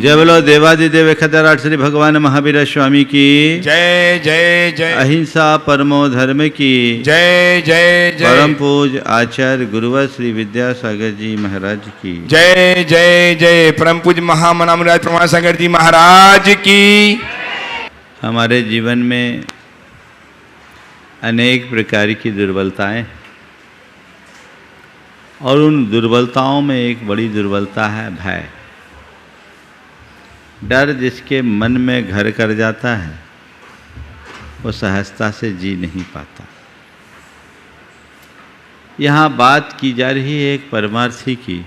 जय बोलो देवादिदेव खतराट श्री भगवान महावीर स्वामी की जय जय जय। अहिंसा परमो धर्म की जय जय जय। परम पूज आचार्य गुरुवर श्री विद्यासागर जी महाराज की जय जय जय। परम पूज महामनामराज प्रमाण सागर जी महाराज की। हमारे जीवन में अनेक प्रकार की दुर्बलताएं और उन दुर्बलताओं में एक बड़ी दुर्बलता है भय। डर जिसके मन में घर कर जाता है वो सहजता से जी नहीं पाता। यहाँ बात की जा रही है एक परमार्थी की।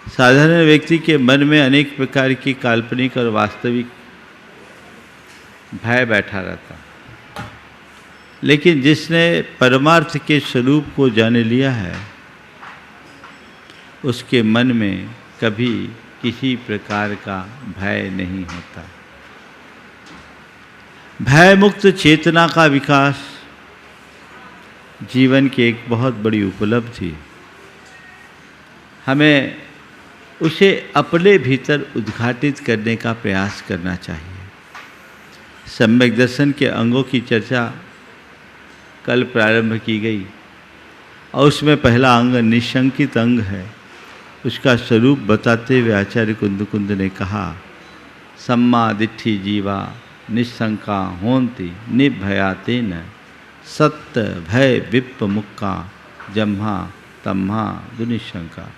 साधारण व्यक्ति के मन में अनेक प्रकार की काल्पनिक और वास्तविक भय बैठा रहता है, लेकिन जिसने परमार्थ के स्वरूप को जान लिया है उसके मन में कभी किसी प्रकार का भय नहीं होता। भय मुक्त चेतना का विकास जीवन की एक बहुत बड़ी उपलब्धि। हमें उसे अपने भीतर उद्घाटित करने का प्रयास करना चाहिए। सम्यक दर्शन के अंगों की चर्चा कल प्रारंभ की गई और उसमें पहला अंग निशंकित अंग है। उसका स्वरूप बताते हुए आचार्य कुंद ने कहा, सम्मा दिट्ठि जीवा निशंका होन्ति निर्भयातेन सत्य भय विप्प मुक्का जम्हा तम्हा दुनिशंका।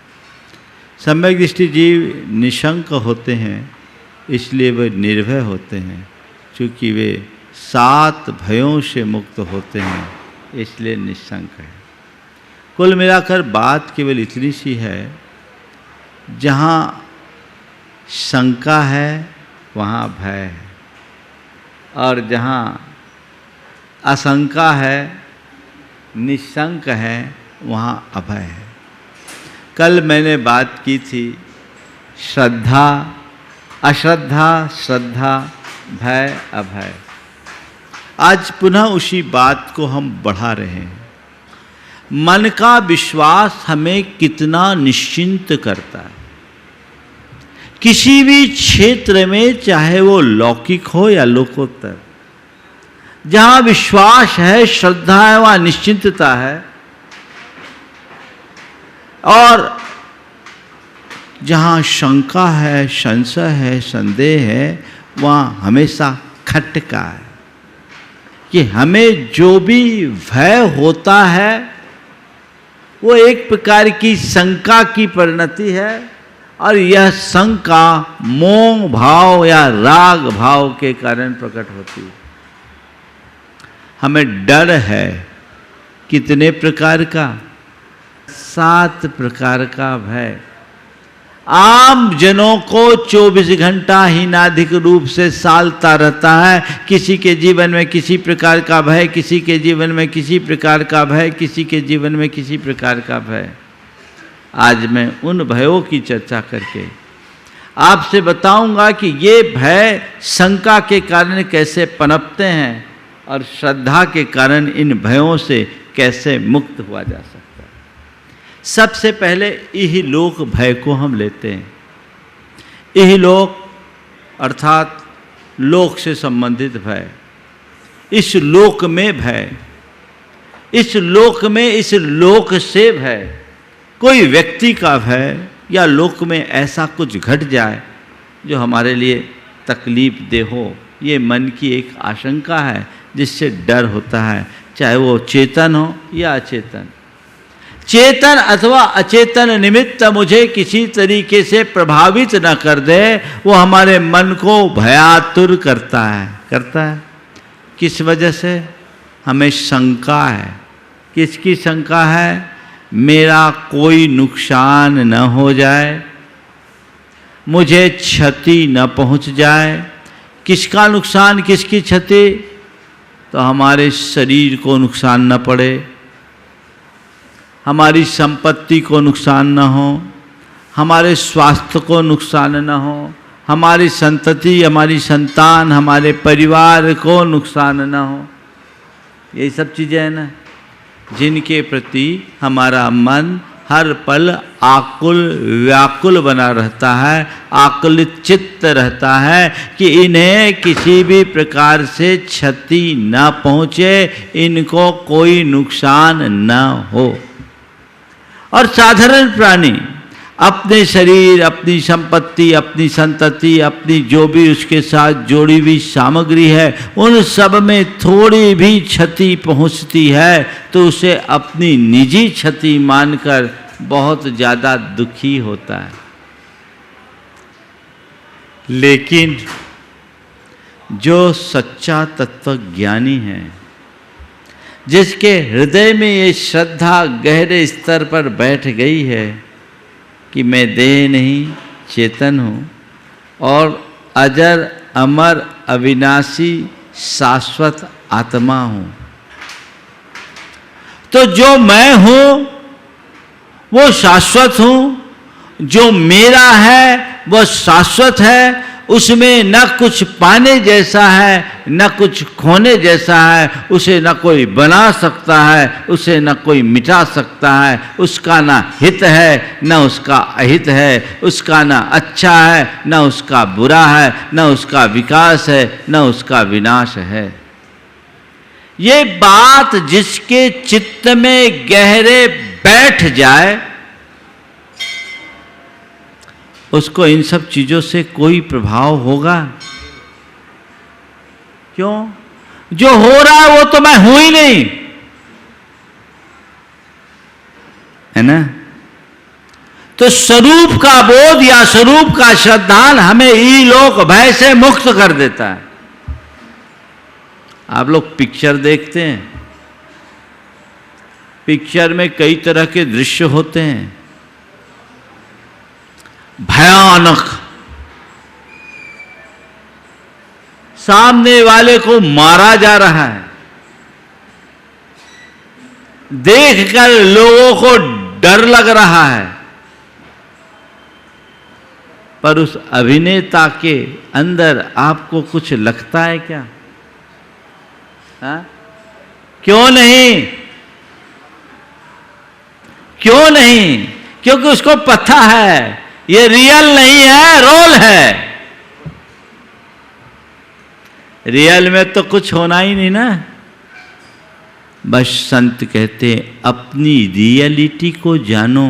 सम्यक दृष्टि जीव निशंक होते हैं, इसलिए वे निर्भय होते हैं। चूँकि वे 7 भयों से मुक्त होते हैं, इसलिए निशंक है। कुल मिलाकर बात केवल इतनी सी है, जहाँ शंका है वहाँ भय है और जहाँ आशंका है, निशंक है, वहाँ अभय है। कल मैंने बात की थी श्रद्धा अश्रद्धा, श्रद्धा भय अभय। आज पुनः उसी बात को हम बढ़ा रहे हैं। मन का विश्वास हमें कितना निश्चिंत करता है। किसी भी क्षेत्र में, चाहे वो लौकिक हो या लोकोत्तर, जहाँ विश्वास है, श्रद्धा है, वहाँ निश्चिंतता है। और जहाँ शंका है, संशय है, संदेह है, वहाँ हमेशा खटका है कि हमें जो भी भय होता है वो एक प्रकार की शंका की परिणति है और यह शंका मोह भाव या राग भाव के कारण प्रकट होती है। हमें डर है कितने प्रकार का? 7 प्रकार का भय। आम जनों को 24 घंटा हीनाधिक रूप से सालता रहता है। किसी के जीवन में किसी प्रकार का भय, किसी के जीवन में किसी प्रकार का भय, किसी के जीवन में किसी प्रकार का भय। आज मैं उन भयों की चर्चा करके आपसे बताऊंगा कि ये भय शंका के कारण कैसे पनपते हैं और श्रद्धा के कारण इन भयों से कैसे मुक्त हुआ जा सकता है। सबसे पहले इहलोक भय को हम लेते हैं। इहलोक अर्थात लोक से संबंधित भय। इस लोक में भय, इस लोक में, इस लोक से भय। कोई व्यक्ति का भय या लोक में ऐसा कुछ घट जाए जो हमारे लिए तकलीफ दे हो, ये मन की एक आशंका है जिससे डर होता है, चाहे वो चेतन हो या अचेतन। चेतन अथवा अचेतन निमित्त मुझे किसी तरीके से प्रभावित न कर दे, वो हमारे मन को भयातुर करता है। किस वजह से? हमें शंका है। किसकी शंका है? मेरा कोई नुकसान न हो जाए, मुझे क्षति न पहुंच जाए। किसका नुकसान, किसकी क्षति? तो हमारे शरीर को नुकसान न पड़े, हमारी संपत्ति को नुकसान न हो, हमारे स्वास्थ्य को नुकसान न हो, हमारी संतति, हमारी संतान, हमारे परिवार को नुकसान न हो। यही सब चीज़ें हैं ना जिनके प्रति हमारा मन हर पल आकुल व्याकुल बना रहता है, आकुलित चित्त रहता है कि इन्हें किसी भी प्रकार से क्षति न पहुँचे, इनको कोई नुकसान न हो। और साधारण प्राणी अपने शरीर, अपनी संपत्ति, अपनी संतति, अपनी जो भी उसके साथ जोड़ी हुई सामग्री है, उन सब में थोड़ी भी क्षति पहुंचती है तो उसे अपनी निजी क्षति मानकर बहुत ज़्यादा दुखी होता है। लेकिन जो सच्चा तत्वज्ञानी है, जिसके हृदय में ये श्रद्धा गहरे स्तर पर बैठ गई है कि मैं देह नहीं चेतन हूँ और अजर अमर अविनाशी शाश्वत आत्मा हूँ, तो जो मैं हूँ वो शाश्वत हूँ, जो मेरा है वो शाश्वत है, उसमें न कुछ पाने जैसा है न कुछ खोने जैसा है, उसे न कोई बना सकता है, उसे न कोई मिटा सकता है, उसका न हित है न उसका अहित है, उसका न अच्छा है न उसका बुरा है, न उसका विकास है न उसका विनाश है। ये बात जिसके चित्त में गहरे बैठ जाए, उसको इन सब चीजों से कोई प्रभाव होगा? क्यों? जो हो रहा है वो तो मैं हूं ही नहीं, है ना? तो स्वरूप का बोध या स्वरूप का श्रद्धान हमें ईलोक भय से मुक्त कर देता है। आप लोग पिक्चर देखते हैं, पिक्चर में कई तरह के दृश्य होते हैं, भयानक, सामने वाले को मारा जा रहा है, देखकर लोगों को डर लग रहा है, पर उस अभिनेता के अंदर आपको कुछ लगता है क्या? हाँ? क्यों नहीं? क्यों नहीं? क्योंकि उसको पता है ये रियल नहीं है, रोल है। रियल में तो कुछ होना ही नहीं ना। बस संत कहते हैं अपनी रियलिटी को जानो,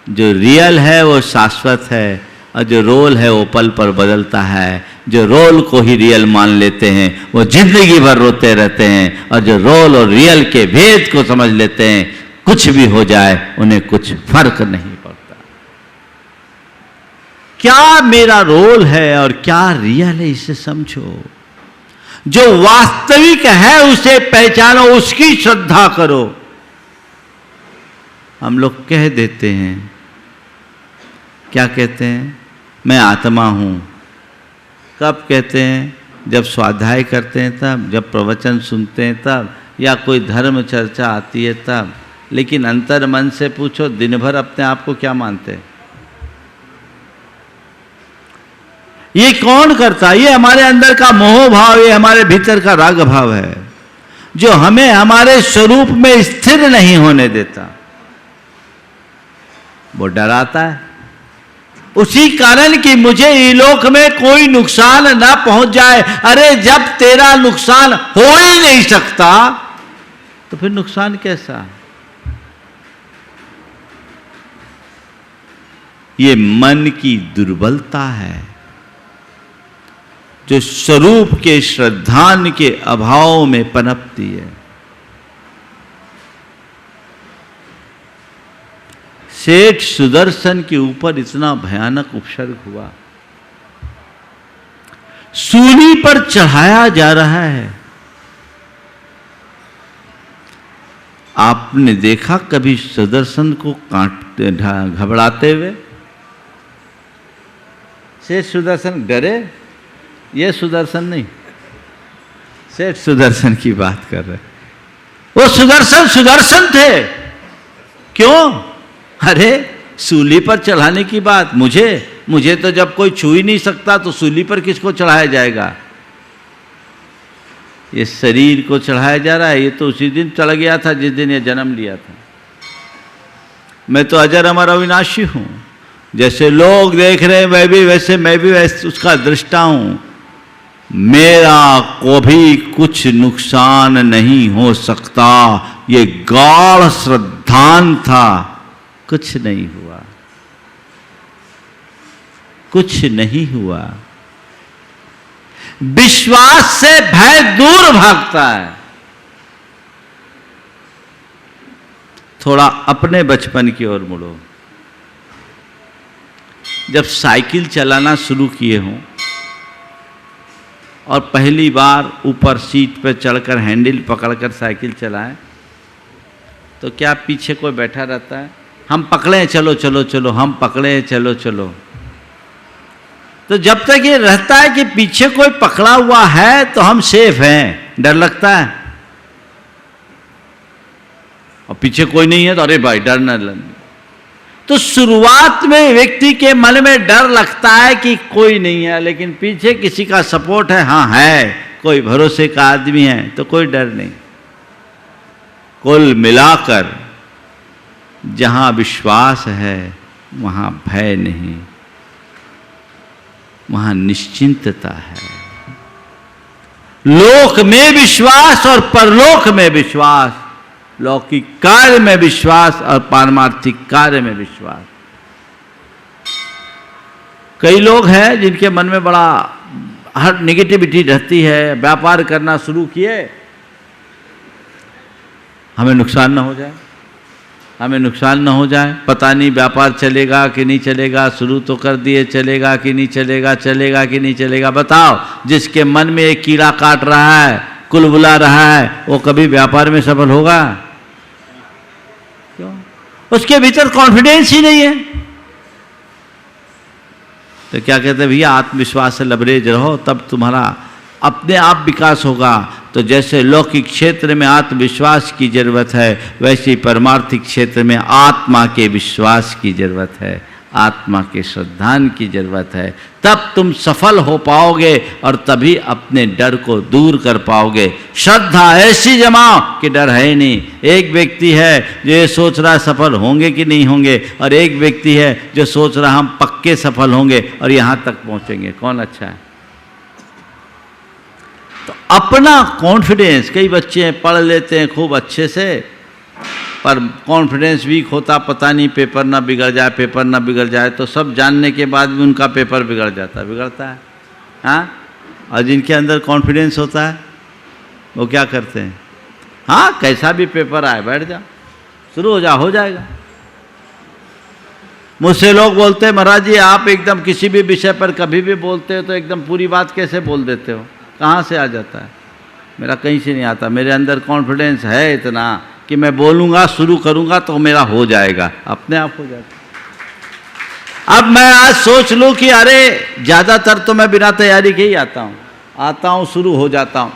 जो रियल है वो शाश्वत है और जो रोल है वो पल पर बदलता है। जो रोल को ही रियल मान लेते हैं वो जिंदगी भर रोते रहते हैं, और जो रोल और रियल के भेद को समझ लेते हैं, कुछ भी हो जाए उन्हें कुछ फर्क नहीं पड़ता। क्या मेरा रोल है और क्या रियल है, इसे समझो। जो वास्तविक है उसे पहचानो, उसकी श्रद्धा करो। हम लोग कह देते हैं, क्या कहते हैं? मैं आत्मा हूं। कब कहते हैं? जब स्वाध्याय करते हैं तब, जब प्रवचन सुनते हैं तब, या कोई धर्म चर्चा आती है तब। लेकिन अंतर मन से पूछो, दिन भर अपने आप को क्या मानते हैं? ये कौन करता है? ये हमारे अंदर का मोह भाव, ये हमारे भीतर का राग भाव है जो हमें हमारे स्वरूप में स्थिर नहीं होने देता। वो डराता है उसी कारण कि मुझे इलोक में कोई नुकसान ना पहुंच जाए। अरे जब तेरा नुकसान हो ही नहीं सकता तो फिर नुकसान कैसा? ये मन की दुर्बलता है जो स्वरूप के श्रद्धान के अभाव में पनपती है। सेठ सुदर्शन के ऊपर इतना भयानक उपसर्ग हुआ, सूली पर चढ़ाया जा रहा है। आपने देखा कभी सुदर्शन को काटते घबराते हुए? सेठ सुदर्शन डरे? ये सुदर्शन नहीं, सेठ सुदर्शन की बात कर रहे। वो सुदर्शन सुदर्शन थे। क्यों? अरे सूली पर चढ़ाने की बात, मुझे तो जब कोई छू ही नहीं सकता तो सूली पर किसको चढ़ाया जाएगा? ये शरीर को चढ़ाया जा रहा है। ये तो उसी दिन चढ़ गया था जिस दिन ये जन्म लिया था। मैं तो अजर अमर अविनाशी हूं। जैसे लोग देख रहे हैं मैं भी वैसे उसका दृष्टा हूं। मेरा कभी कुछ नुकसान नहीं हो सकता। ये गाढ़ श्रद्धान था, कुछ नहीं हुआ, कुछ नहीं हुआ। विश्वास से भय दूर भागता है। थोड़ा अपने बचपन की ओर मुड़ो। जब साइकिल चलाना शुरू किए हों और पहली बार ऊपर सीट पर चढ़कर हैंडल पकड़कर साइकिल चलाएं, तो क्या पीछे कोई बैठा रहता है? हम पकड़े, चलो चलो चलो, हम पकड़े, चलो चलो। तो जब तक ये रहता है कि पीछे कोई पकड़ा हुआ है तो हम सेफ हैं, डर लगता है। और पीछे कोई नहीं है तो अरे भाई डर न लगे। तो शुरुआत में व्यक्ति के मन में डर लगता है कि कोई नहीं है, लेकिन पीछे किसी का सपोर्ट है, हाँ है, कोई भरोसे का आदमी है, तो कोई डर नहीं। कुल मिलाकर जहां विश्वास है वहां भय नहीं, वहां निश्चिंतता है। लोक में विश्वास और परलोक में विश्वास, लौकिक कार्य में विश्वास और पारमार्थिक कार्य में विश्वास। कई लोग हैं जिनके मन में बड़ा हर नेगेटिविटी रहती है। व्यापार करना शुरू किए, हमें नुकसान ना हो जाए, हमें नुकसान ना हो जाए, पता नहीं व्यापार चलेगा कि नहीं चलेगा, शुरू तो कर दिए, चलेगा कि नहीं चलेगा, चलेगा कि नहीं चलेगा। बताओ, जिसके मन में एक कीड़ा काट रहा है, कुलबुला रहा है, वो कभी व्यापार में सफल होगा? क्यों? उसके भीतर कॉन्फिडेंस ही नहीं है। तो क्या कहते हैं भैया, आत्मविश्वास से लबरेज रहो, तब तुम्हारा अपने आप विकास होगा। तो जैसे लौकिक क्षेत्र में आत्मविश्वास की जरूरत है, वैसे ही परमार्थिक क्षेत्र में आत्मा के विश्वास की जरूरत है, आत्मा के श्रद्धान की जरूरत है। तब तुम सफल हो पाओगे और तभी अपने डर को दूर कर पाओगे। श्रद्धा ऐसी जमाओ कि डर है ही नहीं। एक व्यक्ति है जो ये सोच रहा है सफल होंगे कि नहीं होंगे, और एक व्यक्ति है जो सोच रहा हम पक्के सफल होंगे और यहां तक पहुंचेंगे। कौन अच्छा है? तो अपना कॉन्फिडेंस, कई बच्चे पढ़ लेते हैं खूब अच्छे से, पर कॉन्फिडेंस वीक होता, पता नहीं पेपर ना बिगड़ जाए, पेपर ना बिगड़ जाए। तो सब जानने के बाद भी उनका पेपर बिगड़ जाता, बिगड़ता है। हाँ, और जिनके अंदर कॉन्फिडेंस होता है वो क्या करते हैं? हाँ, कैसा भी पेपर आए, बैठ जा, शुरू हो जाएगा। मुझसे लोग बोलते हैं, महाराज जी आप एकदम किसी भी विषय पर कभी भी बोलते हो तो एकदम पूरी बात कैसे बोल देते हो? कहाँ से आ जाता है? मेरा कहीं से नहीं आता। मेरे अंदर कॉन्फिडेंस है इतना कि मैं बोलूँगा, शुरू करूँगा तो मेरा हो जाएगा, अपने आप हो जाएगा। अब मैं आज सोच लूँ कि अरे ज़्यादातर तो मैं बिना तैयारी के ही आता हूँ, शुरू हो जाता हूँ,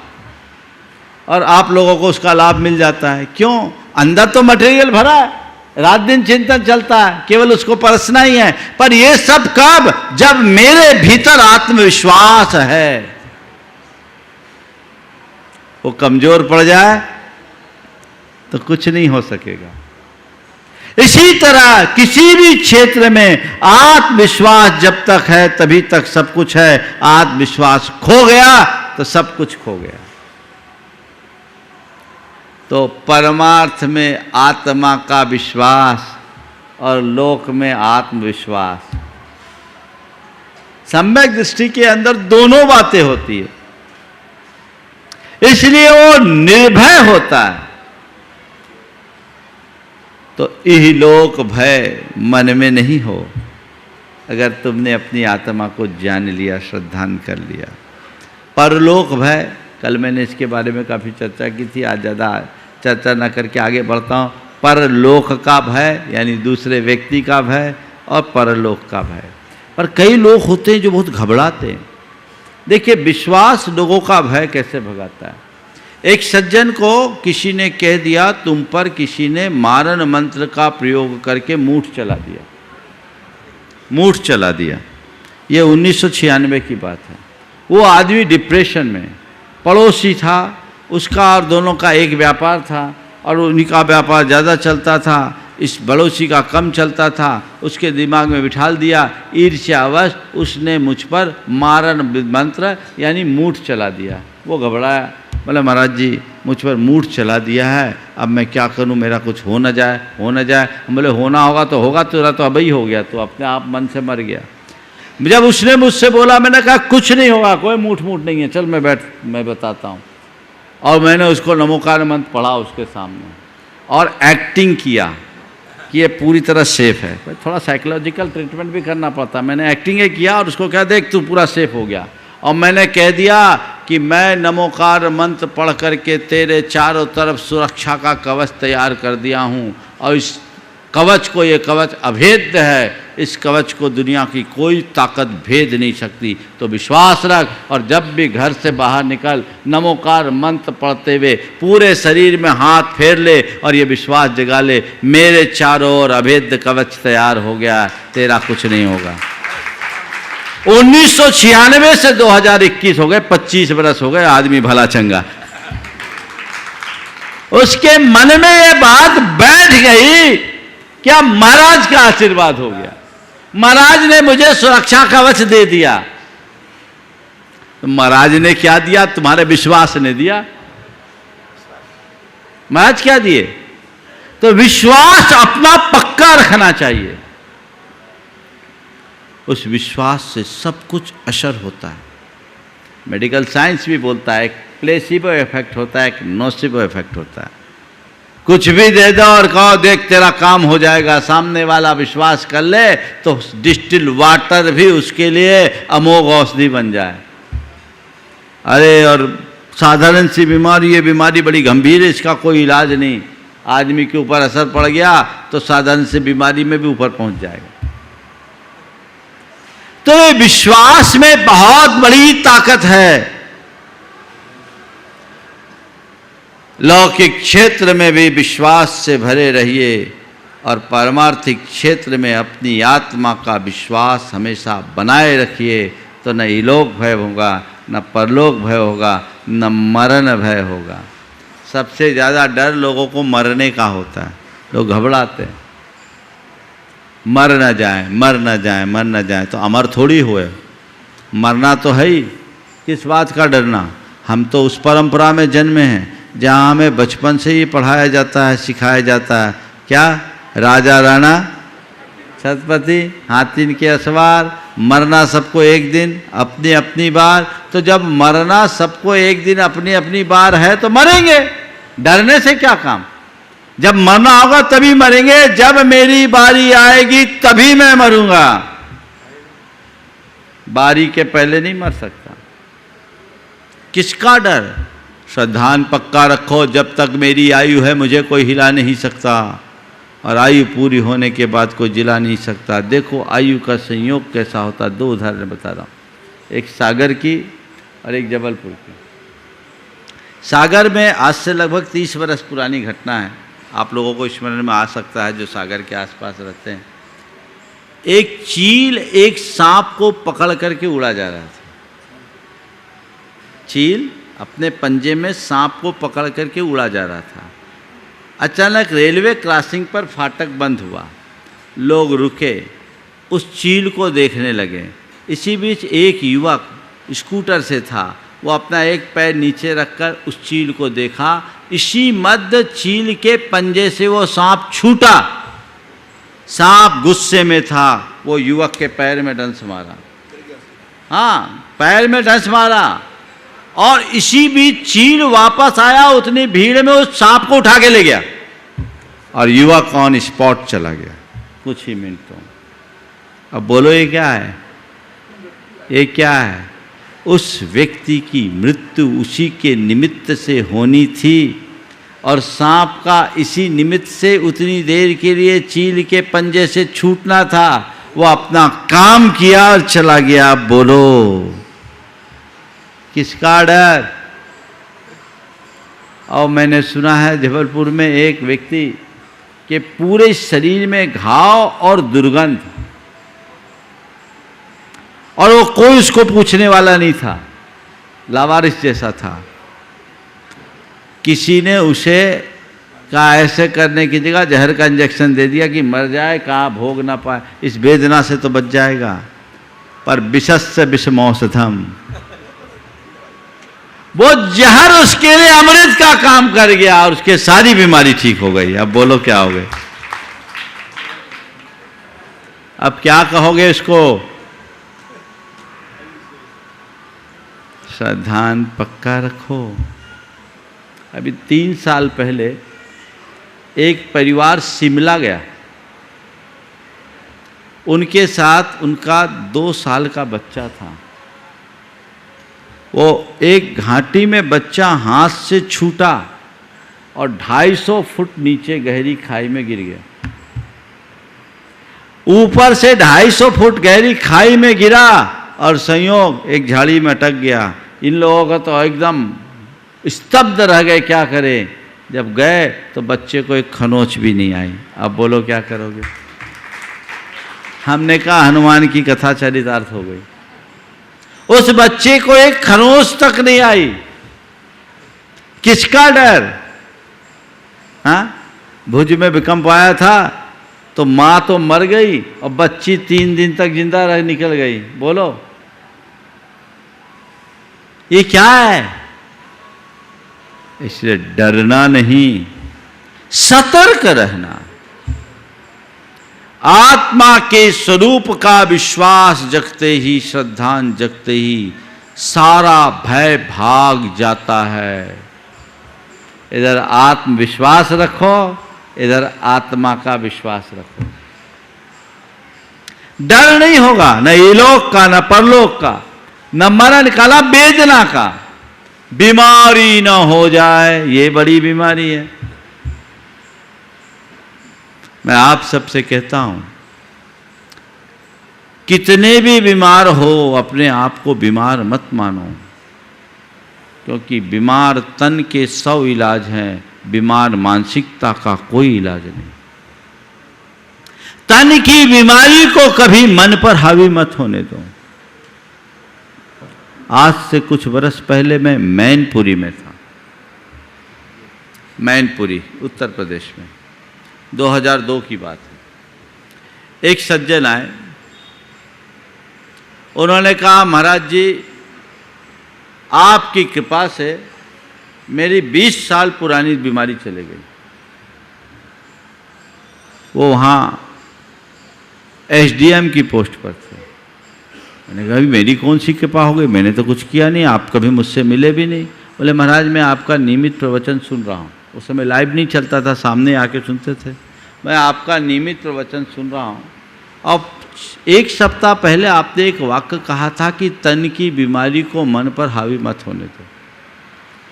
और आप लोगों को उसका लाभ मिल जाता है। क्यों? अंदर तो मटेरियल भरा है, रात दिन चिंतन चलता है, केवल उसको परसना ही है। पर ये सब कब? जब मेरे भीतर आत्मविश्वास है। वो कमजोर पड़ जाए तो कुछ नहीं हो सकेगा। इसी तरह किसी भी क्षेत्र में आत्मविश्वास जब तक है तभी तक सब कुछ है। आत्मविश्वास खो गया तो सब कुछ खो गया। तो परमार्थ में आत्मा का विश्वास और लोक में आत्मविश्वास, सम्यक दृष्टि के अंदर दोनों बातें होती है, इसलिए वो निर्भय होता है। तो इहलोक भय मन में नहीं हो अगर तुमने अपनी आत्मा को जान लिया, श्रद्धान कर लिया। परलोक भय, कल मैंने इसके बारे में काफ़ी चर्चा की थी, आज ज़्यादा चर्चा न करके आगे बढ़ता हूँ। परलोक का भय यानी दूसरे व्यक्ति का भय, और परलोक का भय। पर कई लोग होते हैं जो बहुत घबराते हैं। देखिए, विश्वास लोगों का भय कैसे भगाता है। एक सज्जन को किसी ने कह दिया, तुम पर किसी ने मारण मंत्र का प्रयोग करके मूठ चला दिया, मूठ चला दिया। ये 1996 की बात है। वो आदमी डिप्रेशन में, पड़ोसी था उसका और दोनों का एक व्यापार था, और उन्हीं का व्यापार ज़्यादा चलता था। इस बड़ोसी का कम चलता था, उसके दिमाग में बिठाल दिया, ईर्ष्यावश उसने मुझ पर मारण मंत्र यानी मूठ चला दिया। वो घबराया, बोले महाराज जी मुझ पर मूठ चला दिया है, अब मैं क्या करूं, मेरा कुछ हो न जाए, हो न जाए। हम बोले होना होगा तो होगा, तेरा तो अभी हो गया, तो अपने आप मन से मर गया। जब उसने मुझसे बोला, मैंने कहा कुछ नहीं होगा, कोई मूठ नहीं है, चल मैं बताता हूँ। और मैंने उसको नमोकार मंत्र पढ़ा उसके सामने और एक्टिंग किया कि ये पूरी तरह सेफ है। थोड़ा साइकोलॉजिकल ट्रीटमेंट भी करना पड़ता। मैंने एक्टिंग किया और उसको कह देख तू पूरा सेफ हो गया। और मैंने कह दिया कि मैं नमोकार मंत्र पढ़ करके तेरे चारों तरफ सुरक्षा का कवच तैयार कर दिया हूँ, और इस कवच को, ये कवच अभेद्य है, इस कवच को दुनिया की कोई ताकत भेद नहीं सकती, तो विश्वास रख। और जब भी घर से बाहर निकल, नमोकार मंत्र पढ़ते हुए पूरे शरीर में हाथ फेर ले और ये विश्वास जगा ले, मेरे चारों ओर अभेद्य कवच तैयार हो गया, तेरा कुछ नहीं होगा। 1996 से 2021 हो गए, 25 बरस हो गए, आदमी भला चंगा। उसके मन में ये बात बैठ गई, क्या महाराज का आशीर्वाद हो गया, महाराज ने मुझे सुरक्षा कवच दे दिया। तो महाराज ने क्या दिया? तुम्हारे विश्वास ने दिया। महाराज क्या दिए? तो विश्वास अपना पक्का रखना चाहिए, उस विश्वास से सब कुछ असर होता है। मेडिकल साइंस भी बोलता है, एक प्लेसिबो इफेक्ट होता है, एक नोसिबो इफेक्ट होता है। कुछ भी दे दो और कहो देख तेरा काम हो जाएगा, सामने वाला विश्वास कर ले तो डिस्टिल वाटर भी उसके लिए अमोघ औषधि बन जाए। अरे और साधारण सी बीमारी, ये बीमारी बड़ी गंभीर है, इसका कोई इलाज नहीं, आदमी के ऊपर असर पड़ गया तो साधारण सी बीमारी में भी ऊपर पहुंच जाएगा। तो ये विश्वास में बहुत बड़ी ताकत है। लौकिक क्षेत्र में भी विश्वास से भरे रहिए और पारमार्थिक क्षेत्र में अपनी आत्मा का विश्वास हमेशा बनाए रखिए, तो न इलोक भय होगा, न परलोक भय होगा, न मरण भय होगा। सबसे ज़्यादा डर लोगों को मरने का होता है, लोग घबराते हैं, मर न जाए, मर न जाए, मर न जाए। तो अमर थोड़ी हुए, मरना तो है ही, किस बात का डरना। हम तो उस परंपरा में जन्मे हैं जहाँ हमें बचपन से ही पढ़ाया जाता है, सिखाया जाता है, क्या राजा राणा छत्रपति हाथी के असवार, मरना सबको एक दिन, अपनी अपनी बार। तो जब मरना सबको एक दिन अपनी अपनी बार है तो मरेंगे, डरने से क्या काम। जब मरना होगा तभी मरेंगे, जब मेरी बारी आएगी तभी मैं मरूंगा, बारी के पहले नहीं मर सकता। किसका डर? श्रद्धान पक्का रखो, जब तक मेरी आयु है मुझे कोई हिला नहीं सकता, और आयु पूरी होने के बाद कोई जिला नहीं सकता। देखो आयु का संयोग कैसा होता। दो उदाहरण बता रहा हूँ, एक सागर की और एक जबलपुर की। सागर में आज से लगभग 30 वर्ष पुरानी घटना है, आप लोगों को स्मरण में आ सकता है जो सागर के आसपास रहते हैं। एक चील एक सांप को पकड़ करके उड़ा जा रहा था। चील अपने पंजे में सांप को पकड़ करके उड़ा जा रहा था। अचानक रेलवे क्रॉसिंग पर फाटक बंद हुआ, लोग रुके, उस चील को देखने लगे। इसी बीच एक युवक स्कूटर से था, वो अपना एक पैर नीचे रखकर उस चील को देखा। इसी मध्य चील के पंजे से वो सांप छूटा। सांप गुस्से में था, वो युवक के पैर में डंस मारा, हाँ पैर में डंस मारा, और इसी बीच चील वापस आया, उतनी भीड़ में उस सांप को उठा के ले गया और युवक ऑन स्पॉट चला गया कुछ ही मिनटों। अब बोलो ये क्या है? ये क्या है? उस व्यक्ति की मृत्यु उसी के निमित्त से होनी थी, और सांप का इसी निमित्त से उतनी देर के लिए चील के पंजे से छूटना था। वो अपना काम किया और चला गया। बोलो किसका डर? और मैंने सुना है जबलपुर में एक व्यक्ति के पूरे शरीर में घाव और दुर्गंध, और वो कोई उसको पूछने वाला नहीं था, लावारिस जैसा था। किसी ने उसे कहा ऐसे करने की जगह जहर का इंजेक्शन दे दिया कि मर जाए, कहाँ भोग ना पाए, इस वेदना से तो बच जाएगा। पर विषस्य विषमौषधम, वो जहर उसके लिए अमृत का काम कर गया और उसके सारी बीमारी ठीक हो गई। अब बोलो क्या हो गए? अब क्या कहोगे इसको? सावधान पक्का रखो। अभी 3 साल पहले एक परिवार शिमला गया, उनके साथ उनका 2 साल का बच्चा था। वो एक घाटी में बच्चा हाथ से छूटा और 250 फुट नीचे गहरी खाई में गिर गया। ऊपर से 250 फुट गहरी खाई में गिरा और संयोग एक झाड़ी में अटक गया। इन लोगों का तो एकदम स्तब्ध रह गए, क्या करें। जब गए तो बच्चे को एक खनोच भी नहीं आई। अब बोलो क्या करोगे? हमने कहा हनुमान की कथा चरितार्थ हो गई। उस बच्चे को एक खरोंच तक नहीं आई। किसका डर? हाँ, भुज में भूकंप आया था तो मां तो मर गई और बच्ची 3 दिन तक जिंदा रह निकल गई। बोलो ये क्या है? इसलिए डरना नहीं, सतर्क रहना। आत्मा के स्वरूप का विश्वास जगते ही, श्रद्धा जगते ही सारा भय भाग जाता है। इधर आत्मविश्वास रखो, इधर आत्मा का विश्वास रखो। डर नहीं होगा, न इलोक का, न परलोक का, न मरण का, न वेदना का। बीमारी न हो जाए, ये बड़ी बीमारी है। मैं आप सबसे कहता हूं, कितने भी बीमार हो अपने आप को बीमार मत मानो, क्योंकि बीमार तन के 100 इलाज हैं, बीमार मानसिकता का कोई इलाज नहीं। तन की बीमारी को कभी मन पर हावी मत होने दो। आज से कुछ वर्ष पहले मैं मैनपुरी में था, मैनपुरी उत्तर प्रदेश में, 2002 की बात है। एक सज्जन आए, उन्होंने कहा महाराज जी आपकी कृपा से मेरी 20 साल पुरानी बीमारी चली गई। वो वहाँ एसडीएम की पोस्ट पर थे। मैंने कहा मेरी कौन सी कृपा हो गई, मैंने तो कुछ किया नहीं, आप कभी मुझसे मिले भी नहीं। बोले महाराज मैं आपका नियमित प्रवचन सुन रहा हूँ। उस समय लाइव नहीं चलता था, सामने आके सुनते थे। मैं आपका नियमित प्रवचन सुन रहा हूँ। अब 1 सप्ताह पहले आपने एक वाक्य कहा था कि तन की बीमारी को मन पर हावी मत होने दो।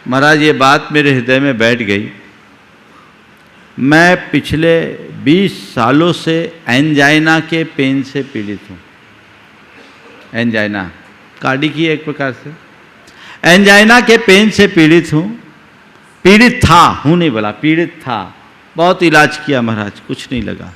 महाराज ये बात मेरे हृदय में बैठ गई। मैं पिछले 20 सालों से एंजाइना के पेन से पीड़ित हूँ। एंजाइना कार्डिक की एक प्रकार से एंजाइना के पेन से पीड़ित हूँ। पीड़ित था, हूँ नहीं बोला, पीड़ित था। बहुत इलाज किया महाराज, कुछ नहीं लगा।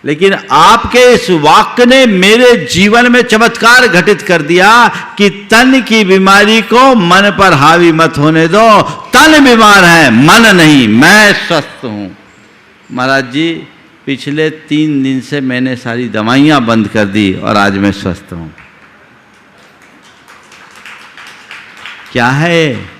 लेकिन आपके इस वाक्य ने मेरे जीवन में चमत्कार घटित कर दिया कि तन की बीमारी को मन पर हावी मत होने दो। तन बीमार है, मन नहीं, मैं स्वस्थ हूं। महाराज जी पिछले 3 दिन से मैंने सारी दवाइयां बंद कर दी और आज मैं स्वस्थ हूं। क्या है?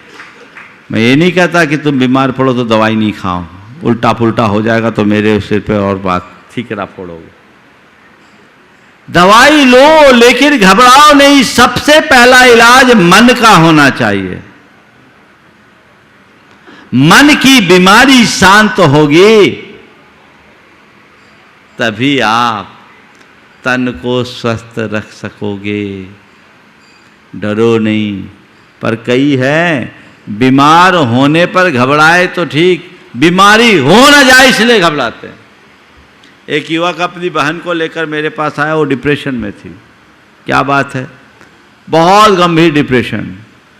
मैं ये नहीं कहता कि तुम बीमार पड़ो तो दवाई नहीं खाओ, उल्टा पुल्टा हो जाएगा तो मेरे सिर पे और बात ठीकरा फोड़ोगे। दवाई लो लेकिन घबराओ नहीं। सबसे पहला इलाज मन का होना चाहिए। मन की बीमारी शांत होगी तभी आप तन को स्वस्थ रख सकोगे। डरो नहीं। पर कई है बीमार होने पर घबराए तो ठीक, बीमारी हो न जाए इसलिए घबराते हैं। एक युवक अपनी बहन को लेकर मेरे पास आया, वो डिप्रेशन में थी। क्या बात है? बहुत गंभीर डिप्रेशन।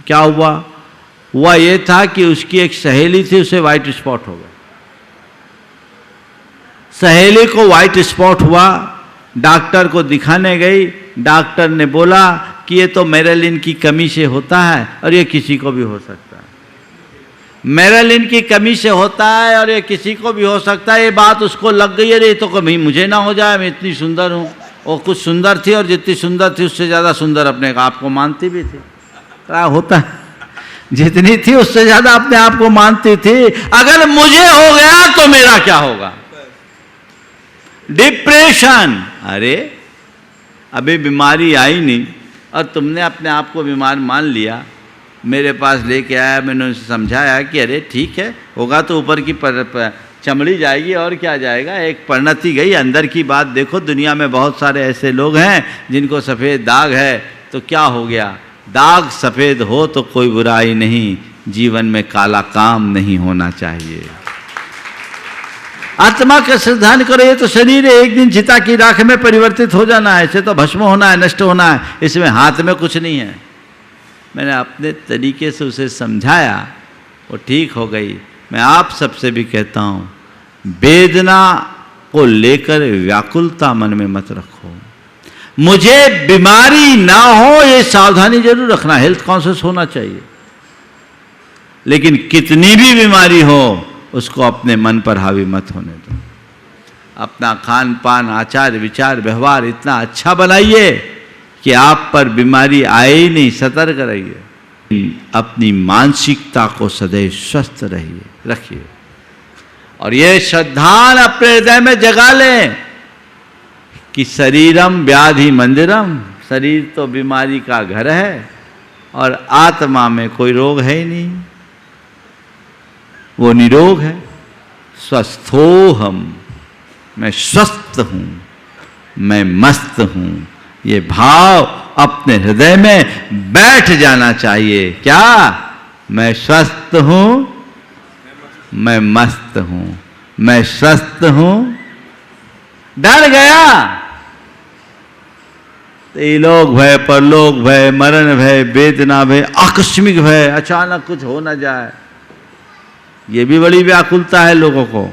क्या हुआ? हुआ ये था कि उसकी एक सहेली थी, उसे वाइट स्पॉट हो गया। सहेली को वाइट स्पॉट हुआ, डॉक्टर को दिखाने गई। डॉक्टर ने बोला कि ये तो मेलानिन की कमी से होता है और ये किसी को भी हो सकता है। मेलानिन की कमी से होता है और ये किसी को भी हो सकता है। ये बात उसको लग गई, अरे तो कभी मुझे ना हो जाए, मैं इतनी सुंदर हूँ। वो कुछ सुंदर थी और जितनी सुंदर थी उससे ज़्यादा सुंदर अपने आप को मानती भी थी। क्या होता है, जितनी थी उससे ज़्यादा अपने आप को मानती थी। अगर मुझे हो गया तो मेरा क्या होगा? डिप्रेशन। अरे अभी बीमारी आई नहीं और तुमने अपने आप को बीमार मान लिया। मेरे पास लेके आया, मैंने उसे समझाया कि अरे ठीक है, होगा तो ऊपर की चमड़ी जाएगी और क्या जाएगा, एक परिणति गई, अंदर की बात देखो। दुनिया में बहुत सारे ऐसे लोग हैं जिनको सफ़ेद दाग है, तो क्या हो गया? दाग सफ़ेद हो तो कोई बुराई नहीं, जीवन में काला काम नहीं होना चाहिए। आत्मा का श्रद्धान करो। ये तो शरीर है, एक दिन चिता की राख में परिवर्तित हो जाना है, इसे तो भस्म होना है, नष्ट होना है, इसमें हाथ में कुछ नहीं है। मैंने अपने तरीके से उसे समझाया, वो ठीक हो गई। मैं आप सबसे भी कहता हूँ, वेदना को लेकर व्याकुलता मन में मत रखो। मुझे बीमारी ना हो ये सावधानी जरूर रखना, हेल्थ कॉन्शियस होना चाहिए, लेकिन कितनी भी बीमारी हो उसको अपने मन पर हावी मत होने दो। अपना खान पान, आचार विचार, व्यवहार इतना अच्छा बनाइए कि आप पर बीमारी आए ही नहीं। सतर्क रहिए, अपनी मानसिकता को सदैव स्वस्थ रखिए और ये श्रद्धान अपने हृदय में जगा लें कि शरीरम व्याधि मंदिरम, शरीर तो बीमारी का घर है और आत्मा में कोई रोग है ही नहीं, वो निरोग है। स्वस्थोहम, मैं स्वस्थ हूँ, मैं मस्त हूँ, ये भाव अपने हृदय में बैठ जाना चाहिए। क्या? मैं स्वस्थ हूँ, मैं मस्त हूँ, मैं स्वस्थ हूँ। डर गया तो इलोक भय, परलोक भय, मरण भय, वेदना भय, आकस्मिक भय, अचानक कुछ हो न जाए, ये भी बड़ी व्याकुलता है लोगों को।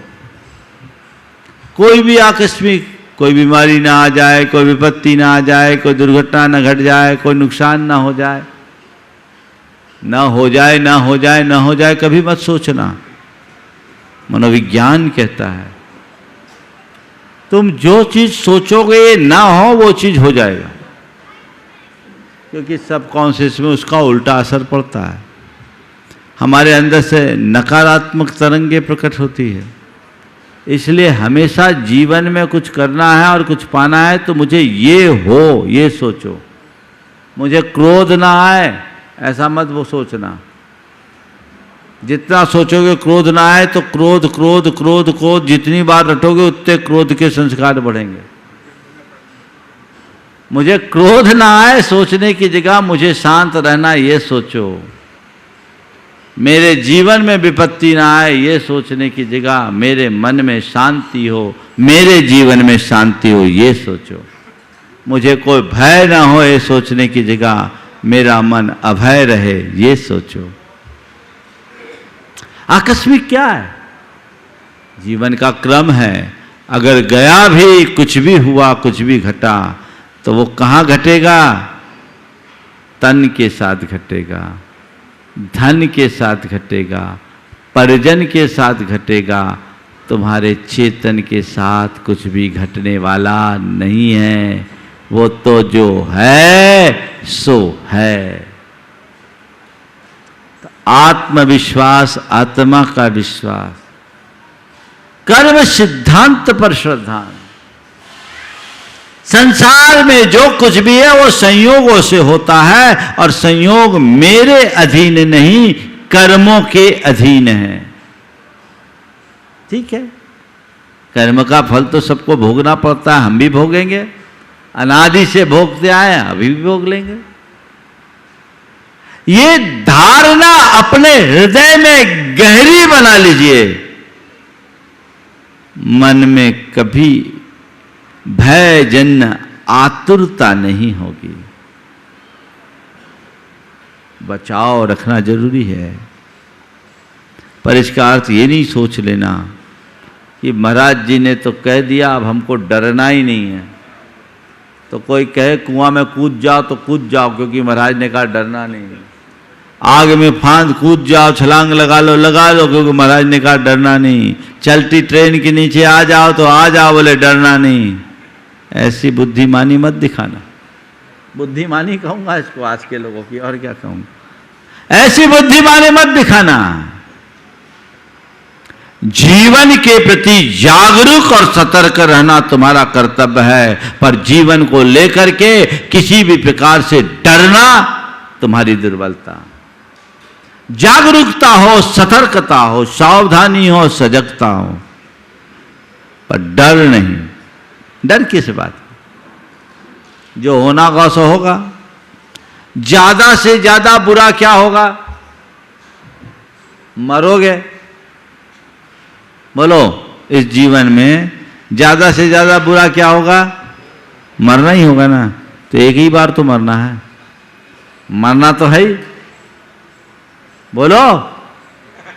कोई भी आकस्मिक, कोई बीमारी ना आ जाए, कोई विपत्ति ना आ जाए, कोई दुर्घटना ना घट जाए, कोई नुकसान ना हो जाए, ना हो जाए, ना हो जाए, ना हो जाए, कभी मत सोचना। मनोविज्ञान कहता है तुम जो चीज सोचोगे ना हो वो चीज हो जाएगा, क्योंकि सबकॉन्शियस में उसका उल्टा असर पड़ता है। हमारे अंदर से नकारात्मक तरंगे प्रकट होती है। इसलिए हमेशा जीवन में कुछ करना है और कुछ पाना है तो मुझे ये हो, ये सोचो। मुझे क्रोध ना आए ऐसा मत वो सोचना। जितना सोचोगे क्रोध ना आए तो क्रोध क्रोध क्रोध क्रोध जितनी बार रटोगे उतने क्रोध के संस्कार बढ़ेंगे। मुझे क्रोध ना आए सोचने की जगह मुझे शांत रहना ये सोचो। मेरे जीवन में विपत्ति ना आए ये सोचने की जगह मेरे मन में शांति हो, मेरे जीवन में शांति हो ये सोचो। मुझे कोई भय ना हो ये सोचने की जगह मेरा मन अभय रहे ये सोचो। आकस्मिक क्या है? जीवन का क्रम है। अगर गया भी, कुछ भी हुआ, कुछ भी घटा तो वो कहाँ घटेगा? तन के साथ घटेगा, धन के साथ घटेगा, परिजन के साथ घटेगा। तुम्हारे चेतन के साथ कुछ भी घटने वाला नहीं है। वो तो जो है सो है। तो आत्मविश्वास, आत्मा का विश्वास, कर्म सिद्धांत पर श्रद्धा। संसार में जो कुछ भी है वो संयोगों से होता है और संयोग मेरे अधीन नहीं, कर्मों के अधीन है। ठीक है, कर्म का फल तो सबको भोगना पड़ता है, हम भी भोगेंगे, अनादि से भोगते आए, अभी भी भोग लेंगे। ये धारणा अपने हृदय में गहरी बना लीजिए। मन में कभी भय जन्य आतुरता नहीं होगी। बचाव रखना जरूरी है, पर इसका अर्थ ये नहीं सोच लेना कि महाराज जी ने तो कह दिया अब हमको डरना ही नहीं है। तो कोई कहे कुआं में कूद जाओ तो कूद जाओ, क्योंकि महाराज ने कहा डरना नहीं है। आग में फांद कूद जाओ, छलांग लगा लो, क्योंकि महाराज ने कहा डरना नहीं। चलती ट्रेन के नीचे आ जाओ तो आ जाओ, बोले डरना नहीं। ऐसी बुद्धिमानी मत दिखाना। बुद्धिमानी कहूंगा इसको आज के लोगों की, और क्या कहूंगा। ऐसी बुद्धिमानी मत दिखाना। जीवन के प्रति जागरूक और सतर्क रहना तुम्हारा कर्तव्य है, पर जीवन को लेकर के किसी भी प्रकार से डरना तुम्हारी दुर्बलता। जागरूकता हो, सतर्कता हो, सावधानी हो, सजगता हो, पर डर नहीं। डर किस बात? जो होना का सो होगा। ज्यादा से ज्यादा बुरा क्या होगा? मरोगे। बोलो, इस जीवन में ज्यादा से ज्यादा बुरा क्या होगा? मरना ही होगा ना। तो एक ही बार तो मरना है, मरना तो है ही। बोलो,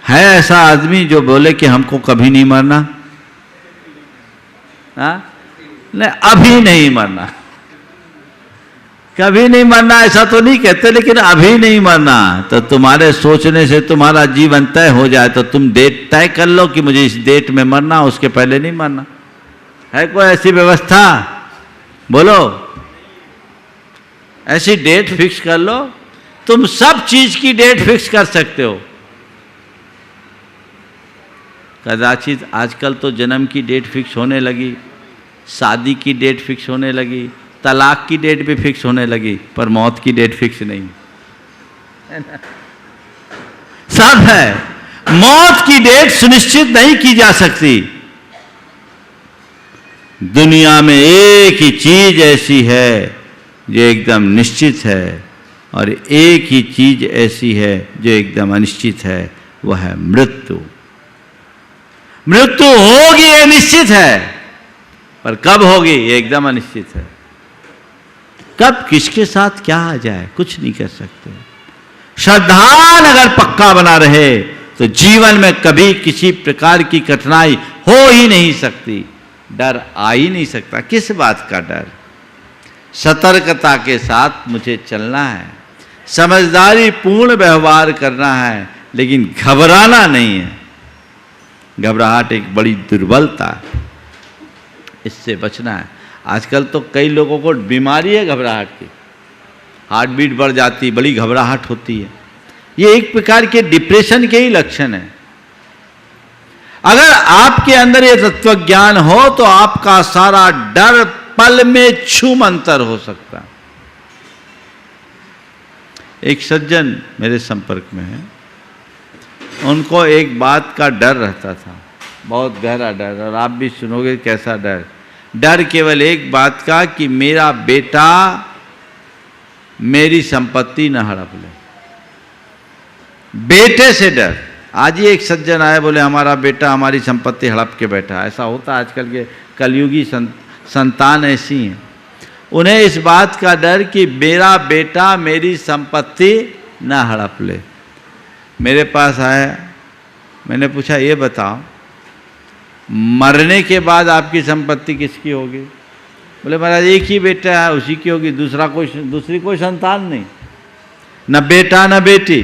है ऐसा आदमी जो बोले कि हमको कभी नहीं मरना? नहीं, अभी नहीं मरना, कभी नहीं मरना ऐसा तो नहीं कहते, लेकिन अभी नहीं मरना। तो तुम्हारे सोचने से तुम्हारा जीवन तय हो जाए तो तुम डेट तय कर लो कि मुझे इस डेट में मरना, उसके पहले नहीं मरना। है कोई ऐसी व्यवस्था? बोलो, ऐसी डेट फिक्स कर लो। तुम सब चीज की डेट फिक्स कर सकते हो। कदाचित आजकल तो जन्म की डेट फिक्स होने लगी, शादी की डेट फिक्स होने लगी, तलाक की डेट भी फिक्स होने लगी, पर मौत की डेट फिक्स नहीं है ना? सब है। मौत की डेट सुनिश्चित नहीं की जा सकती। दुनिया में एक ही चीज ऐसी है जो एकदम निश्चित है, और एक ही चीज ऐसी है जो एकदम अनिश्चित है, वह है मृत्यु। मृत्यु होगी ये निश्चित है, पर कब होगी ये एकदम अनिश्चित है। कब किसके साथ क्या आ जाए कुछ नहीं कर सकते। श्रद्धान अगर पक्का बना रहे तो जीवन में कभी किसी प्रकार की कठिनाई हो ही नहीं सकती, डर आ ही नहीं सकता। किस बात का डर? सतर्कता के साथ मुझे चलना है, समझदारी पूर्ण व्यवहार करना है, लेकिन घबराना नहीं है। घबराहट एक बड़ी दुर्बलता है, इससे बचना है। आजकल तो कई लोगों को बीमारी है घबराहट की, हार्ट बीट बढ़ जाती, बड़ी घबराहट होती है। ये एक प्रकार के डिप्रेशन के ही लक्षण है। अगर आपके अंदर ये तत्व ज्ञान हो तो आपका सारा डर पल में छूमंतर हो सकता है। एक सज्जन मेरे संपर्क में है, उनको एक बात का डर रहता था, बहुत गहरा डर, और आप भी सुनोगे कैसा डर। डर केवल एक बात का कि मेरा बेटा मेरी संपत्ति न हड़प ले। बेटे से डर। आज ही एक सज्जन आए, बोले हमारा बेटा हमारी संपत्ति हड़प के बैठा। ऐसा होता है, आजकल के कलयुगी संतान ऐसी हैं। उन्हें इस बात का डर कि मेरा बेटा मेरी संपत्ति न हड़प ले। मेरे पास आया, मैंने पूछा ये बताओ मरने के बाद आपकी संपत्ति किसकी होगी? बोले महाराज एक ही बेटा है, उसी की होगी, दूसरी कोई संतान नहीं, न बेटा न बेटी,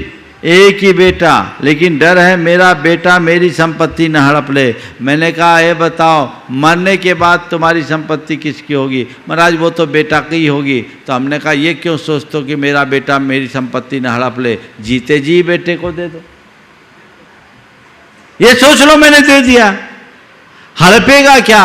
एक ही बेटा, लेकिन डर है मेरा बेटा मेरी संपत्ति न हड़प ले। मैंने कहा ये बताओ मरने के बाद तुम्हारी संपत्ति किसकी होगी? महाराज वो तो बेटा की होगी। तो हमने कहा ये क्यों सोचते हो कि मेरा बेटा मेरी संपत्ति न हड़प ले? जीते जी बेटे को दे दो, ये सोच लो मैंने दे दिया, हड़पेगा क्या?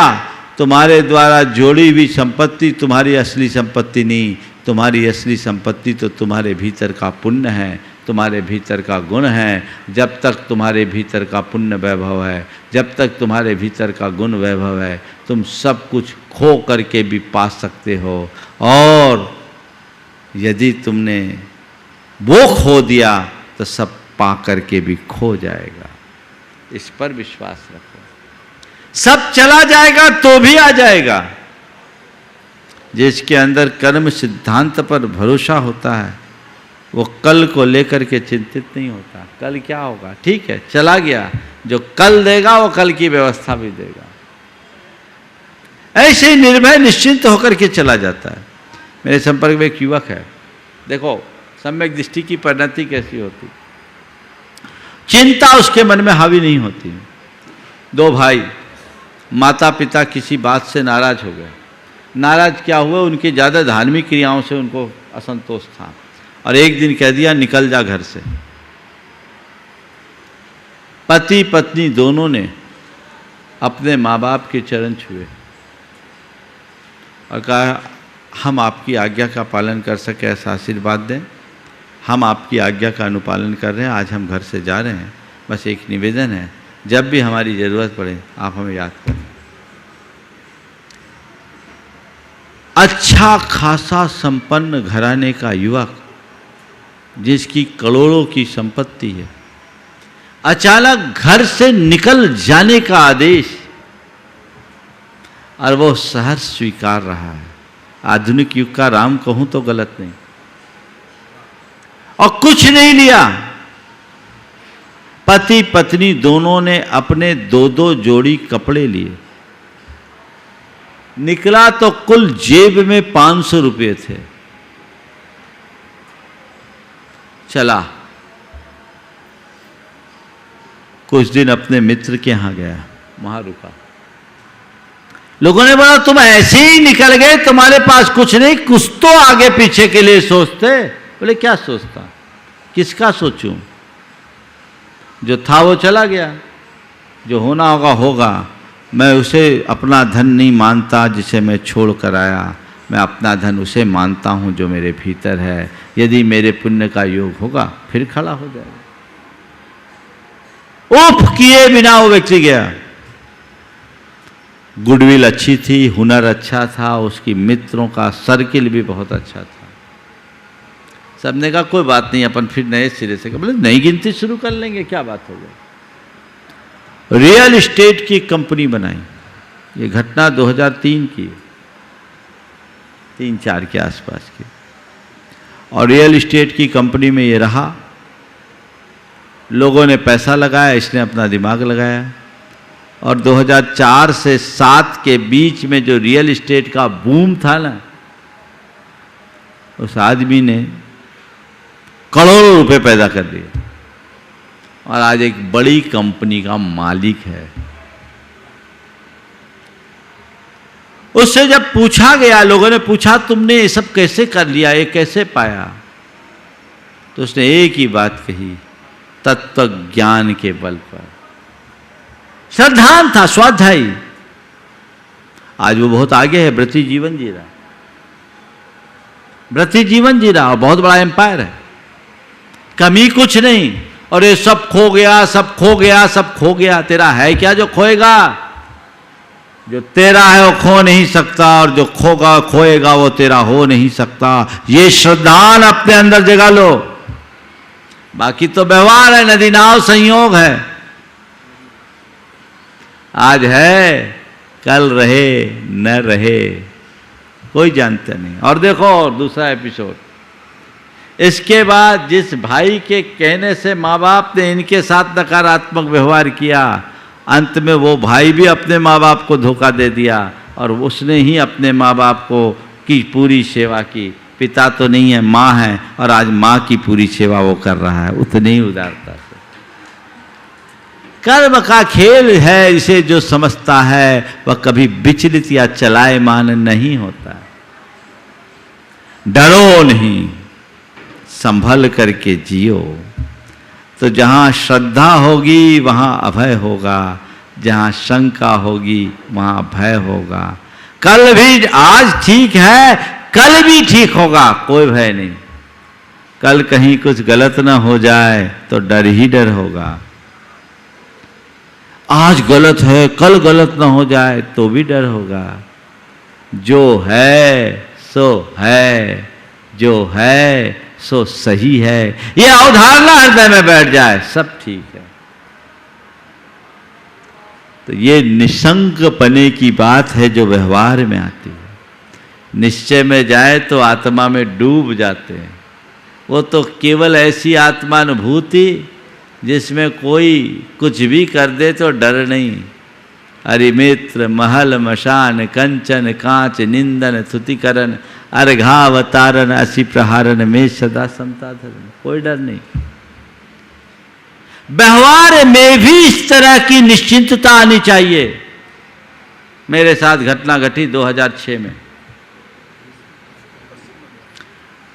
तुम्हारे द्वारा जोड़ी हुई संपत्ति तुम्हारी असली संपत्ति नहीं। तुम्हारी असली संपत्ति तो तुम्हारे भीतर का पुण्य है, तुम्हारे भीतर का गुण है। जब तक तुम्हारे भीतर का पुण्य वैभव है, जब तक तुम्हारे भीतर का गुण वैभव है, तुम सब कुछ खो करके भी पा सकते हो, और यदि तुमने वो खो दिया तो सब पा करके भी खो जाएगा। इस पर विश्वास रखो। सब चला जाएगा तो भी आ जाएगा। जिसके अंदर कर्म सिद्धांत पर भरोसा होता है वो कल को लेकर के चिंतित नहीं होता। कल क्या होगा, ठीक है चला गया, जो कल देगा वो कल की व्यवस्था भी देगा। ऐसे ही निर्भय निश्चिंत होकर के चला जाता है। मेरे संपर्क में एक युवक है, देखो सम्यक दृष्टि की परिणति कैसी होती। चिंता उसके मन में हावी नहीं होती। दो भाई, माता पिता किसी बात से नाराज हो गए। नाराज क्या हुआ, उनकी ज़्यादा धार्मिक क्रियाओं से उनको असंतोष था और एक दिन कह दिया निकल जा घर से। पति पत्नी दोनों ने अपने माँ बाप के चरण छुए और कहा हम आपकी आज्ञा का पालन कर सके ऐसा आशीर्वाद दें। हम आपकी आज्ञा का अनुपालन कर रहे हैं, आज हम घर से जा रहे हैं। बस एक निवेदन है, जब भी हमारी ज़रूरत पड़े आप हमें याद करें। अच्छा खासा संपन्न घराने का युवक जिसकी करोड़ों की संपत्ति है, अचानक घर से निकल जाने का आदेश, और वो सहर्ष स्वीकार रहा है। आधुनिक युग का राम कहूं तो गलत नहीं। और कुछ नहीं लिया। पति पत्नी दोनों ने अपने दो दो जोड़ी कपड़े लिए। निकला तो कुल जेब में 500 रुपये थे। चला, कुछ दिन अपने मित्र के यहां गया, वहां रुका। लोगों ने बोला तुम ऐसे ही निकल गए, तुम्हारे पास कुछ नहीं, कुछ तो आगे पीछे के लिए सोचते। बोले क्या सोचता, किसका सोचूं? जो था वो चला गया, जो होना होगा होगा। मैं उसे अपना धन नहीं मानता जिसे मैं छोड़ कर आया। मैं अपना धन उसे मानता हूं जो मेरे भीतर है। यदि मेरे पुण्य का योग होगा फिर खड़ा हो जाएगा। उफ किए बिना वो व्यक्ति गया। गुडविल अच्छी थी, हुनर अच्छा था, उसकी मित्रों का सर्किल भी बहुत अच्छा था। सबने कहा कोई बात नहीं, अपन फिर नए सिरे से, बोले नई गिनती शुरू कर लेंगे, क्या बात हो गई। रियल एस्टेट की कंपनी बनाई। ये घटना 2003 की, 3-4 के आसपास की। और रियल एस्टेट की कंपनी में ये रहा। लोगों ने पैसा लगाया, इसने अपना दिमाग लगाया। और 2004 से 7 के बीच में जो रियल एस्टेट का बूम था ना, उस आदमी ने करोड़ों रुपए पैदा कर दिए और आज एक बड़ी कंपनी का मालिक है। उससे जब पूछा गया, लोगों ने पूछा तुमने ये सब कैसे कर लिया, ये कैसे पाया, तो उसने एक ही बात कही, तत्व ज्ञान के बल पर। श्रद्धान था, स्वाध्यायी। आज वो बहुत आगे है, व्रती जीवन जी रहा, व्रती जीवन जी रहा और बहुत बड़ा एम्पायर है, कमी कुछ नहीं। और ये सब खो गया, सब खो गया, सब खो गया। तेरा है क्या जो खोएगा? जो तेरा है वो खो नहीं सकता, और जो खोगा खोएगा वो तेरा हो नहीं सकता। ये श्रद्धान अपने अंदर जगा लो। बाकी तो व्यवहार है, नदी नाव संयोग है। आज है, कल रहे न रहे कोई जानता नहीं। और देखो दूसरा एपिसोड, इसके बाद जिस भाई के कहने से माँ बाप ने इनके साथ नकारात्मक व्यवहार किया, अंत में वो भाई भी अपने माँ बाप को धोखा दे दिया और उसने ही अपने माँ बाप को की पूरी सेवा की। पिता तो नहीं है, माँ है, और आज माँ की पूरी सेवा वो कर रहा है, उतनी ही उदारता से। कर्म का खेल है, इसे जो समझता है वह कभी विचलित या चलायमान नहीं होता। डरो नहीं, संभल करके जियो। तो जहाँ श्रद्धा होगी वहाँ अभय होगा, जहाँ शंका होगी वहाँ भय होगा। कल भी, आज ठीक है, कल भी ठीक होगा, कोई भय नहीं। कल कहीं कुछ गलत ना हो जाए तो डर ही डर होगा। आज गलत है, कल गलत ना हो जाए तो भी डर होगा। जो है सो है, जो है सो सही है, ये अवधारणा हृदय में बैठ जाए, सब ठीक है। तो ये निशंक पने की बात है जो व्यवहार में आती है। निश्चय में जाए तो आत्मा में डूब जाते हैं। वो तो केवल ऐसी आत्मानुभूति जिसमें कोई कुछ भी कर दे तो डर नहीं। अरिमित्र महल मशान कंचन कांच निंदन स्तुतिकरण अर्घावतारण असी प्रहारन में सदा समता धरन। कोई डर नहीं। व्यवहार में भी इस तरह की निश्चिंतता आनी चाहिए। मेरे साथ घटना घटी 2006 में।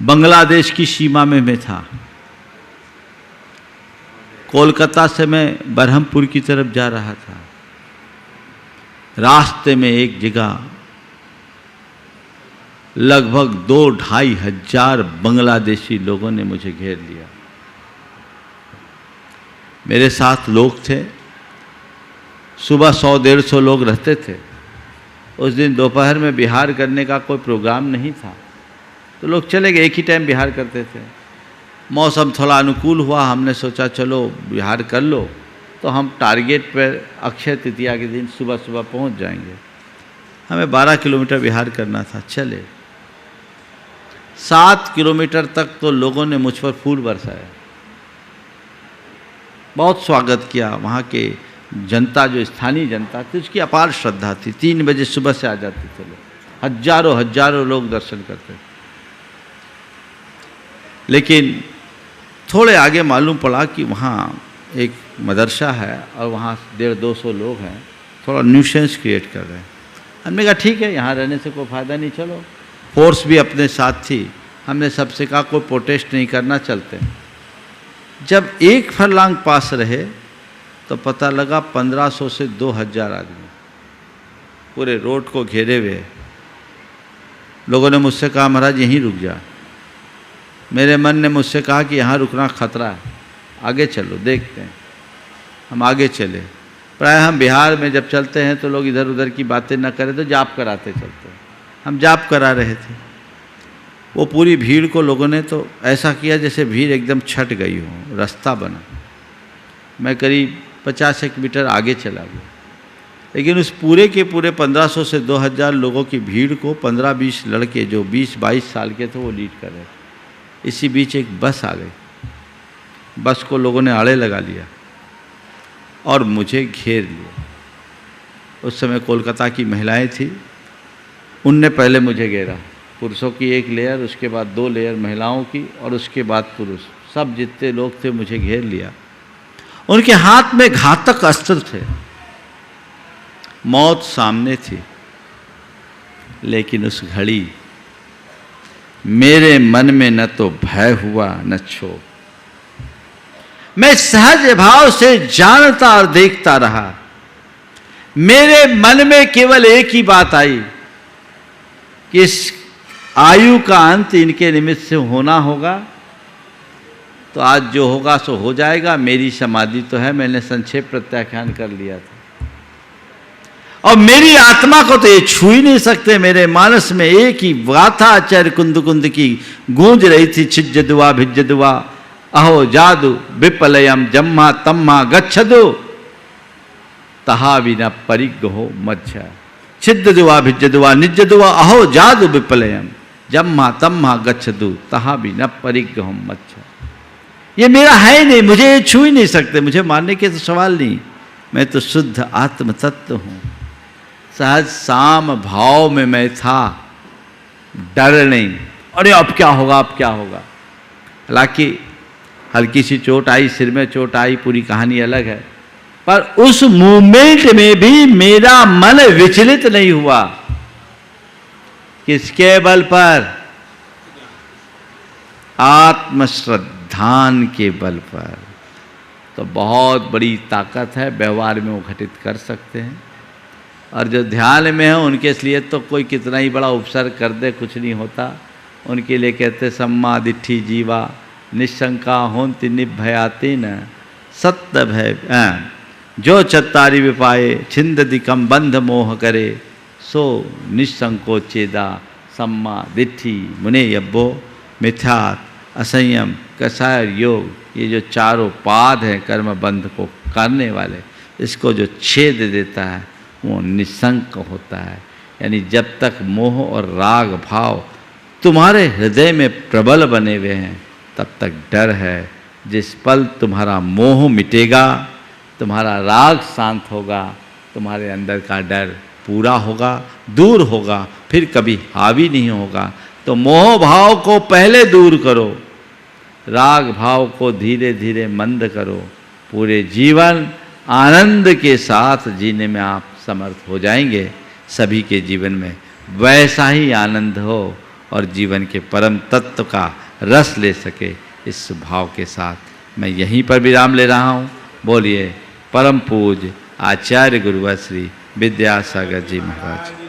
बांग्लादेश की सीमा में मैं था। कोलकाता से मैं बरहमपुर की तरफ जा रहा था। रास्ते में एक जगह लगभग 2-2.5 हजार बांग्लादेशी लोगों ने मुझे घेर लिया। मेरे साथ लोग थे। सुबह 100-150 लोग रहते थे। उस दिन दोपहर में बिहार करने का कोई प्रोग्राम नहीं था, तो लोग चले गए। एक ही टाइम बिहार करते थे। मौसम थोड़ा अनुकूल हुआ, हमने सोचा चलो बिहार कर लो, तो हम टारगेट पर अक्षय तृतीया के दिन सुबह सुबह पहुंच जाएंगे। हमें 12 किलोमीटर बिहार करना था। चले 7 किलोमीटर तक तो लोगों ने मुझ पर फूल बरसाया, बहुत स्वागत किया। वहाँ के जनता, जो स्थानीय जनता थी, उसकी अपार श्रद्धा थी। 3 बजे सुबह से आ जाते थे लोग। हजारों लोग दर्शन करते थे। लेकिन थोड़े आगे मालूम पड़ा कि वहाँ एक मदरसा है और वहाँ 150-200 लोग हैं, थोड़ा न्यूसेंस क्रिएट कर रहे हैं। हमने कहा ठीक है, यहाँ रहने से कोई फ़ायदा नहीं, चलो। फोर्स भी अपने साथ थी। हमने सबसे कहा कोई प्रोटेस्ट नहीं करना, चलते हैं। जब एक फरलांग पास रहे तो पता लगा 1500 से 2000 आदमी पूरे रोड को घेरे हुए। लोगों ने मुझसे कहा महाराज यहीं रुक जा। मेरे मन ने मुझसे कहा कि यहाँ रुकना खतरा है, आगे चलो देखते हैं। हम आगे चले। प्राय हम बिहार में जब चलते हैं तो लोग इधर उधर की बातें न करें तो जाप कराते चलते हैं। हम जाप करा रहे थे। वो पूरी भीड़ को लोगों ने तो ऐसा किया जैसे भीड़ एकदम छट गई हो, रास्ता बना। मैं करीब 50 मीटर आगे चला गया। लेकिन उस पूरे के पूरे 1500 से 2000 लोगों की भीड़ को 15-20 लड़के जो 20-22 साल के थे वो लीड कर रहे थे। इसी बीच एक बस आ गई। बस को लोगों ने आड़े लगा लिया और मुझे घेर लिया। उस समय कोलकाता की महिलाएं थी, उनने पहले मुझे घेरा। पुरुषों की एक लेयर, उसके बाद 2 लेयर महिलाओं की, और उसके बाद पुरुष। सब जितने लोग थे मुझे घेर लिया। उनके हाथ में घातक अस्त्र थे। मौत सामने थी। लेकिन उस घड़ी मेरे मन में न तो भय हुआ न क्षोभ। मैं सहज भाव से जानता और देखता रहा। मेरे मन में केवल एक ही बात आई कि इस आयु का अंत इनके निमित्त से होना होगा, तो आज जो होगा सो हो जाएगा। मेरी समाधि तो है, मैंने संक्षेप प्रत्याख्यान कर लिया था। और मेरी आत्मा को तो ये छू ही नहीं सकते। मेरे मानस में एक ही गाथा आचार्य कुंद कुंद की गूंज रही थी। छिज्जदुआ भिज्जदुआ अहो जादु विपलयम जम्मा तम्मा गच्छदु तहा विना परिग्रहो मध्य। छिद्दुआ भिज्जदुआ निज्जदुआ अहो जादु विपलयम जम्मा तम्मा गच्छदु तहा विना परिग्रहो मध्य। ये मेरा है नहीं, मुझे छू ही नहीं सकते। मुझे मारने के तो सवाल नहीं। मैं तो शुद्ध आत्म तत्व हूँ। सहज साम भाव में मैं था, डर नहीं। अरे अब क्या होगा, अब क्या होगा। हालांकि हल्की सी चोट आई, सिर में चोट आई, पूरी कहानी अलग है। पर उस मूवमेंट में भी मेरा मन विचलित नहीं हुआ। किसके बल पर? आत्मश्रद्धान के बल पर। तो बहुत बड़ी ताकत है, व्यवहार में वो घटित कर सकते हैं। और जो ध्यान में है उनके लिए तो कोई कितना ही बड़ा उपसर्ग कर दे कुछ नहीं होता। उनके लिए कहते सम्मा दिट्ठी जीवा निशंका होंति निभयाति न सत्य भय। जो चत्तारी विपाए छिंददिकम बंध मोह करे सो निशंको चेदा सम्मा दिट्ठी मुने यब्बो मिथ्यात असंयम कसाय योग। ये जो चारों पाद हैं कर्म बंध को करने वाले, इसको जो छेद देता है वो निसंक होता है। यानी जब तक मोह और राग भाव तुम्हारे हृदय में प्रबल बने हुए हैं तब तक डर है। जिस पल तुम्हारा मोह मिटेगा, तुम्हारा राग शांत होगा, तुम्हारे अंदर का डर पूरा होगा, दूर होगा, फिर कभी हावी नहीं होगा। तो मोह भाव को पहले दूर करो, राग भाव को धीरे धीरे मंद करो, पूरे जीवन आनंद के साथ जीने में आप समर्थ हो जाएंगे। सभी के जीवन में वैसा ही आनंद हो और जीवन के परम तत्व का रस ले सके, इस भाव के साथ मैं यहीं पर विराम ले रहा हूँ। बोलिए परम पूज्य आचार्य गुरुवर श्री विद्यासागर जी महाराज।